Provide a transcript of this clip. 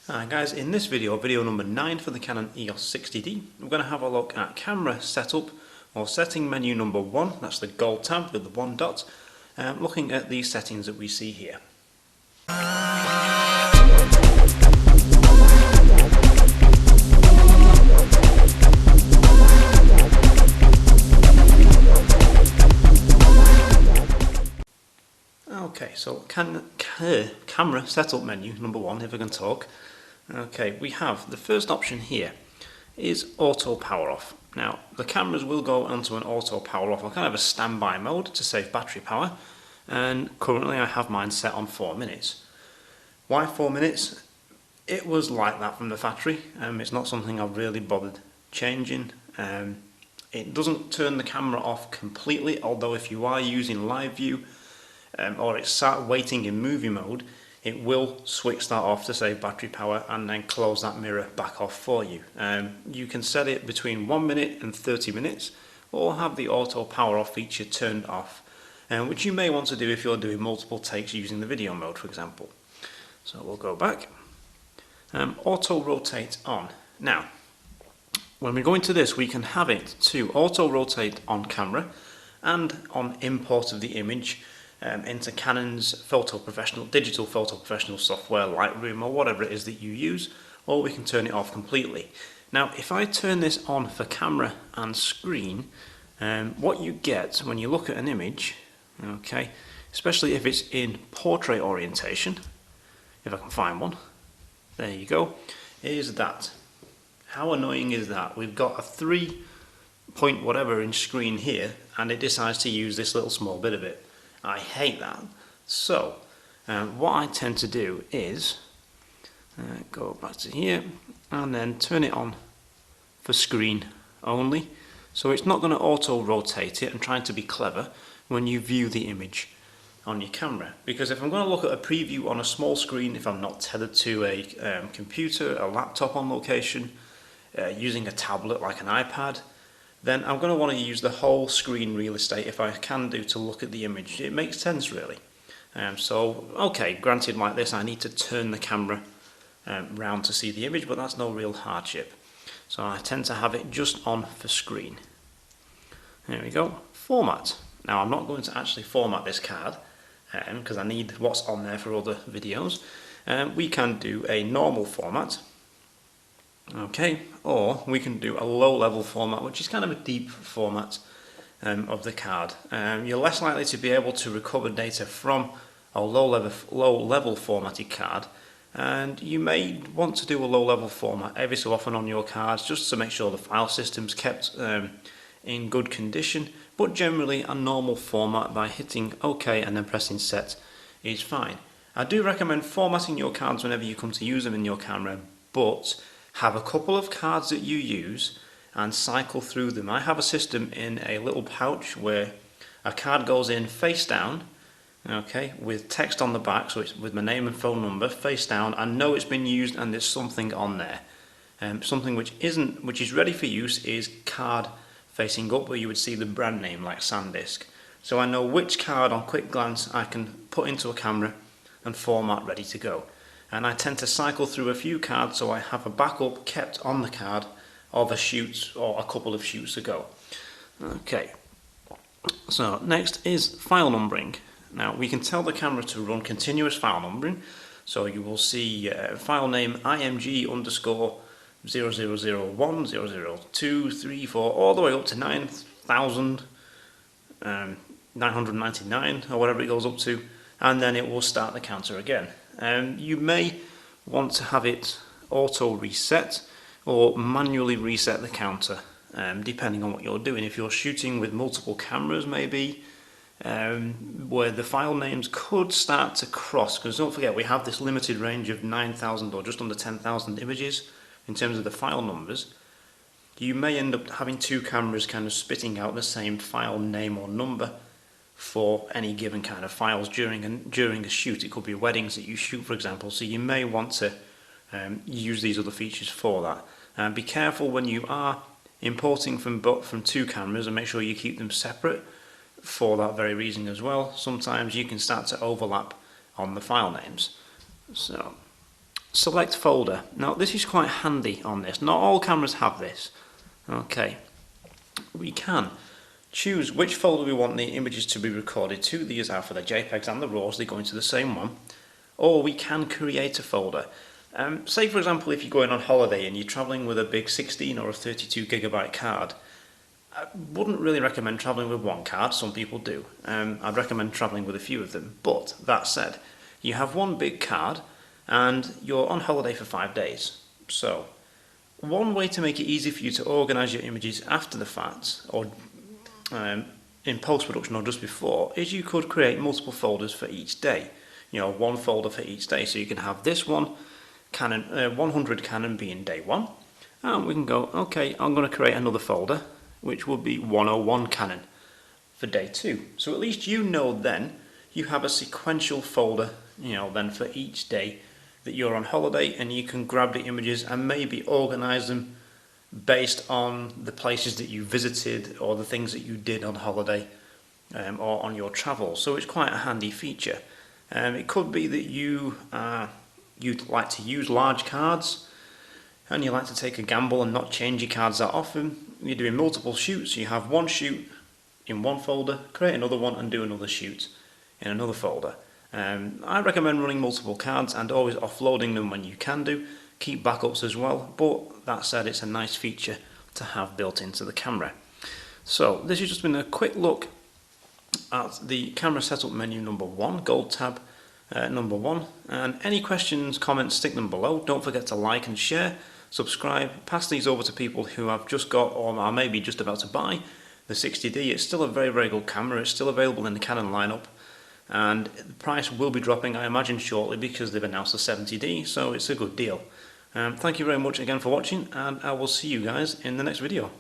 Hi guys, in this video, video number 9 for the Canon EOS 60D, we're going to have a look at camera setup or setting menu number 1, that's the gold tab with the 1 dot, looking at these settings that we see here. Okay, so camera setup menu number 1, if I can talk. Okay, we have the first option here is auto power off. Now the cameras will go onto an auto power off or kind of a standby mode to save battery power, and currently I have mine set on 4 minutes. Why 4 minutes? It was like that from the factory. It's not something I've really bothered changing. It doesn't turn the camera off completely, although if you are using live view or it's sat waiting in movie mode, it will switch that off to save battery power and then close that mirror back off for you. You can set it between 1 minute and 30 minutes or have the auto power off feature turned off, which you may want to do if you're doing multiple takes using the video mode, for example. So we'll go back. Auto rotate on. Now when we go into this, we can have it to auto rotate on camera and on import of the image into Canon's digital photo professional software, Lightroom or whatever it is that you use, or we can turn it off completely. Now if I turn this on for camera and screen, what you get when you look at an image, okay, especially if it's in portrait orientation, if I can find one, there you go, is that. How annoying is that? We've got a 3 point whatever inch screen here and it decides to use this little small bit of it. I hate that. So what I tend to do is go back to here and then turn it on for screen only, so it's not going to auto rotate it and trying to be clever when you view the image on your camera. Because if I'm going to look at a preview on a small screen, if I'm not tethered to a computer, a laptop on location, using a tablet like an iPad, then I'm going to want to use the whole screen real estate if I can do to look at the image. It makes sense really. So okay, granted like this I need to turn the camera round to see the image, but that's no real hardship. So I tend to have it just on for screen. There we go. Format. Now I'm not going to actually format this card because I need what's on there for other videos. We can do a normal format. Okay, or we can do a low-level format, which is kind of a deep format of the card. You're less likely to be able to recover data from a low-level formatted card, and you may want to do a low-level format every so often on your cards just to make sure the file system's kept in good condition, but generally a normal format by hitting OK and then pressing set is fine. I do recommend formatting your cards whenever you come to use them in your camera, but have a couple of cards that you use and cycle through them. I have a system in a little pouch where a card goes in face down, okay, with text on the back, so it's with my name and phone number face down. I know it's been used and there's something on there. Something which is ready for use is card facing up, where you would see the brand name like SanDisk. So I know which card on quick glance I can put into a camera and format ready to go. And I tend to cycle through a few cards so I have a backup kept on the card of a shoot or a couple of shoots ago. Okay, so next is file numbering. Now we can tell the camera to run continuous file numbering, so you will see file name img underscore 0001, 002, 3, 4, all the way up to 9,999 or whatever it goes up to, and then it will start the counter again. You may want to have it auto reset or manually reset the counter, depending on what you're doing. If you're shooting with multiple cameras maybe, where the file names could start to cross, because don't forget we have this limited range of 9,000 or just under 10,000 images in terms of the file numbers, you may end up having two cameras kind of spitting out the same file name or number for any given kind of files during a shoot. It could be weddings that you shoot, for example, so you may want to use these other features for that. Be careful when you are importing from two cameras and make sure you keep them separate for that very reason as well. Sometimes you can start to overlap on the file names. So select folder. Now this is quite handy on this. Not all cameras have this. Okay, we can choose which folder we want the images to be recorded to. These are for the JPEGs and the RAWs, they go into the same one. Or we can create a folder. Say for example if you're going on holiday and you're travelling with a big 16 or a 32GB card, I wouldn't really recommend travelling with one card, some people do. I'd recommend travelling with a few of them, but that said, you have one big card and you're on holiday for 5 days. So one way to make it easy for you to organise your images after the fact, or in post-production or just before, is you could create multiple folders for each day. You know, one folder for each day, so you can have this one, Canon 100 Canon being day 1, and we can go, okay, I'm going to create another folder, which will be 101 Canon for day 2. So at least you know then you have a sequential folder, you know, then for each day that you're on holiday, and you can grab the images and maybe organise them based on the places that you visited or the things that you did on holiday or on your travels. So it's quite a handy feature. It could be that you'd like to use large cards and you like to take a gamble and not change your cards that often. You're doing multiple shoots, you have one shoot in one folder, create another one and do another shoot in another folder. I recommend running multiple cards and always offloading them when you can do. Keep backups as well, but that said, it's a nice feature to have built into the camera. So this has just been a quick look at the camera setup menu number 1, gold tab number 1, and any questions, comments, stick them below. Don't forget to like and share, subscribe, pass these over to people who have just got or are maybe just about to buy the 60D. It's still a very, very good camera. It's still available in the Canon lineup, and the price will be dropping, I imagine, shortly because they've announced the 70D, so it's a good deal. Thank you very much again for watching, and I will see you guys in the next video.